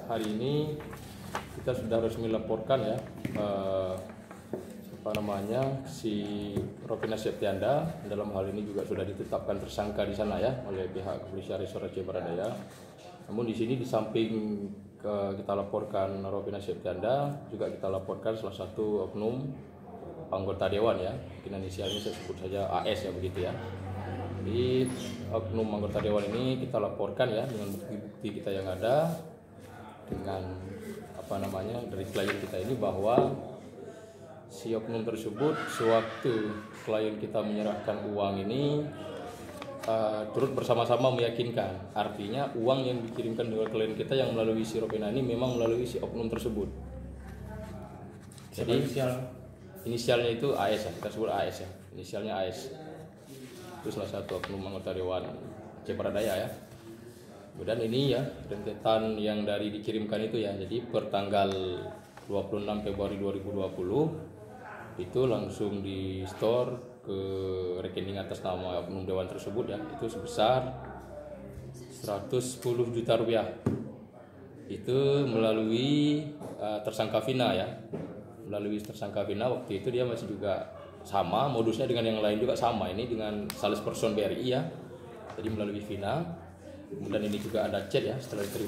hari ini kita sudah resmi laporkan ya si Ropina Septianda. Dalam hal ini juga sudah ditetapkan tersangka di sana ya oleh pihak Kepolisian Resor Aceh Barat Daya. Namun di sini di samping kita laporkan Ropina Septianda, juga kita laporkan salah satu oknum anggota dewan ya, mungkin inisialnya saya sebut saja AS ya begitu ya. Di oknum anggota dewan ini kita laporkan ya dengan bukti-bukti kita yang ada, dengan dari klien kita ini, bahwa si oknum tersebut sewaktu klien kita menyerahkan uang ini turut bersama-sama meyakinkan, artinya uang yang dikirimkan dengan klien kita yang melalui si Ropina ini memang melalui si oknum tersebut. Jadi inisialnya itu AS ya, kita sebut AS ya, inisialnya AS. Itu salah satu oknum anggota dewan Aceh Barat Daya ya. Dan ini ya rentetan yang dari dikirimkan itu ya. Jadi per tanggal 26 Februari 2020 itu langsung di store ke rekening atas nama oknum dewan tersebut ya. Itu sebesar 110 juta rupiah. Itu melalui tersangka Vina ya. Melalui tersangka Vina, waktu itu dia masih juga sama modusnya dengan yang lain juga sama, ini dengan salesperson BRI ya. Jadi melalui Vina. Kemudian ini juga ada chat ya setelah diterima